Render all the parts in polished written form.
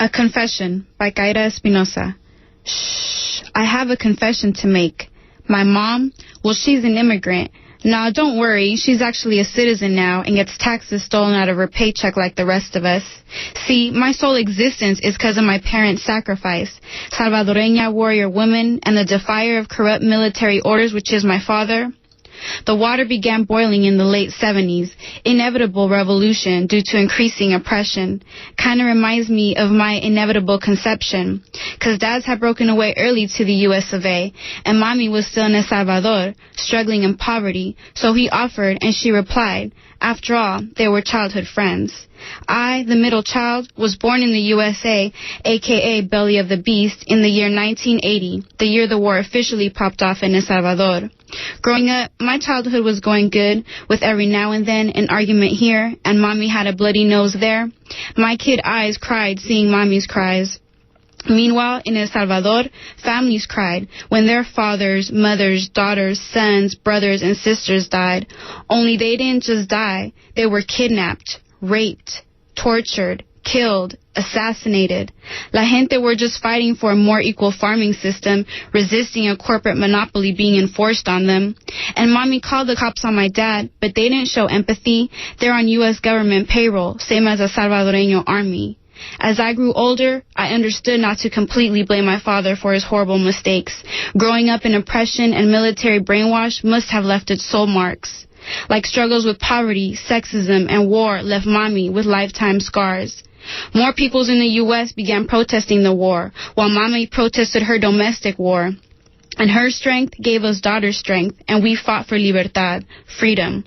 A Confession by Kaira Espinoza. Shh, I have a confession to make. My mom, well, she's an immigrant. Nah, don't worry, she's actually a citizen now and gets taxes stolen out of her paycheck like the rest of us. See, my sole existence is because of my parents' sacrifice. Salvadoreña warrior woman and the defier of corrupt military orders, which is my father. The water began boiling in the late 70s. Inevitable revolution due to increasing oppression. Kind of reminds me of my inevitable conception. Because dads had broken away early to the U.S. of A. And mommy was still in El Salvador, struggling in poverty. So he offered and she replied. After all, they were childhood friends. I, the middle child, was born in the USA, a.k.a. Belly of the Beast, in the year 1980, the year the war officially popped off in El Salvador. Growing up, my childhood was going good, with every now and then an argument here, and mommy had a bloody nose there. My kid eyes cried seeing mommy's cries. Meanwhile, in El Salvador, families cried when their fathers, mothers, daughters, sons, brothers, and sisters died. Only they didn't just die. They were kidnapped, raped, tortured, killed, assassinated. La gente were just fighting for a more equal farming system, resisting a corporate monopoly being enforced on them. And mommy called the cops on my dad, but they didn't show empathy. They're on U.S. government payroll, same as a Salvadoreño army. As I grew older, I understood not to completely blame my father for his horrible mistakes. Growing up in oppression and military brainwash must have left its soul marks. Like struggles with poverty, sexism, and war left mommy with lifetime scars. More peoples in the U.S. began protesting the war, while mommy protested her domestic war. And her strength gave us daughter strength, and we fought for libertad, freedom.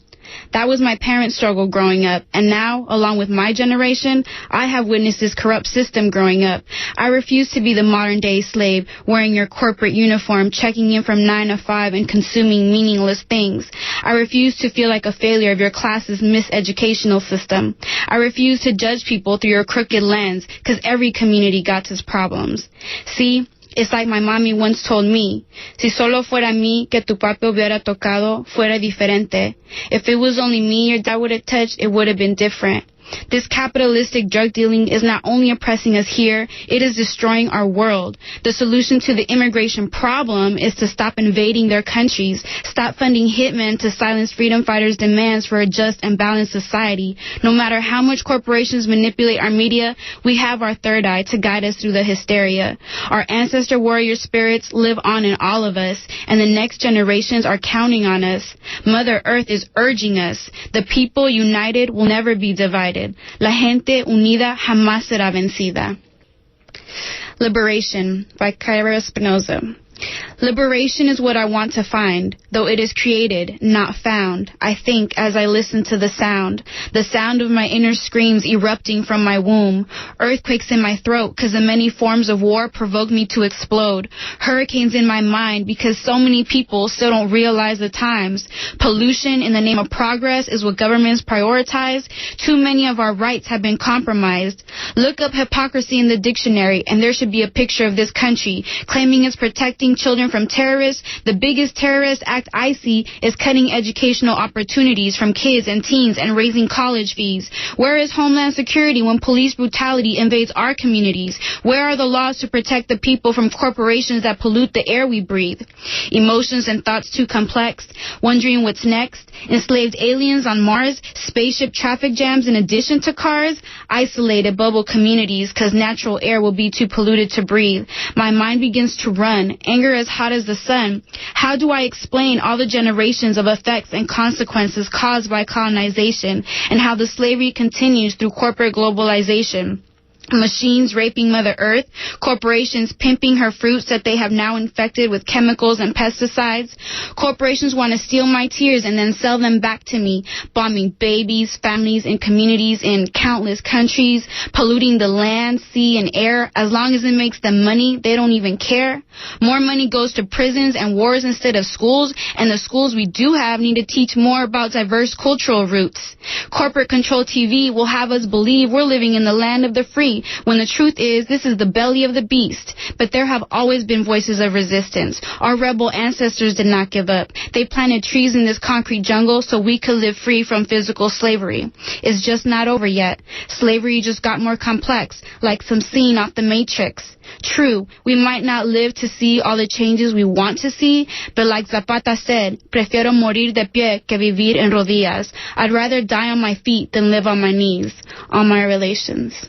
That was my parents' struggle growing up, and now, along with my generation, I have witnessed this corrupt system growing up. I refuse to be the modern-day slave, wearing your corporate uniform, checking in from 9 to 5, and consuming meaningless things. I refuse to feel like a failure of your class's miseducational system. I refuse to judge people through your crooked lens, because every community got its problems. See? It's like my mommy once told me, si solo fuera mí que tu papi hubiera tocado, fuera diferente. If it was only me your dad would have touched, it would have been different. This capitalistic drug dealing is not only oppressing us here, it is destroying our world. The solution to the immigration problem is to stop invading their countries, stop funding hitmen to silence freedom fighters' demands for a just and balanced society. No matter how much corporations manipulate our media, we have our third eye to guide us through the hysteria. Our ancestor warrior spirits live on in all of us, and the next generations are counting on us. Mother Earth is urging us. The people united will never be divided. La gente unida jamás será vencida. Liberation by Kaira Espinoza. Liberation is what I want to find, though it is created, not found. I think as I listen to the sound of my inner screams erupting from my womb, earthquakes in my throat because the many forms of war provoke me to explode, hurricanes in my mind because so many people still don't realize the times. Pollution in the name of progress is what governments prioritize. Too many of our rights have been compromised. Look up hypocrisy in the dictionary and there should be a picture of this country claiming it's protecting children from terrorists. The biggest terrorist act I see is cutting educational opportunities from kids and teens and raising college fees. Where is Homeland Security when police brutality invades our communities? Where are the laws to protect the people from corporations that pollute the air we breathe? Emotions and thoughts too complex, wondering what's next, enslaved aliens on Mars, spaceship traffic jams in addition to cars, isolated bubble communities because natural air will be too polluted to breathe. My mind begins to run, anger as hot as the sun. How do I explain all the generations of effects and consequences caused by colonization and how the slavery continues through corporate globalization? Machines raping Mother Earth, corporations pimping her fruits that they have now infected with chemicals and pesticides. Corporations want to steal my tears and then sell them back to me, bombing babies, families, and communities in countless countries, polluting the land, sea, and air. As long as it makes them money, they don't even care. More money goes to prisons and wars instead of schools, and the schools we do have need to teach more about diverse cultural roots. Corporate-controlled TV will have us believe we're living in the land of the free, free, when the truth is this is the belly of the beast. But there have always been voices of resistance. Our rebel ancestors did not give up. They planted trees in this concrete jungle so we could live free from physical slavery. It's just not over yet. Slavery just got more complex, like some scene off The Matrix. True, we might not live to see all the changes we want to see, but like Zapata said, prefiero morir de pie que vivir en rodillas. I'd rather die on my feet than live on my knees. On my relations.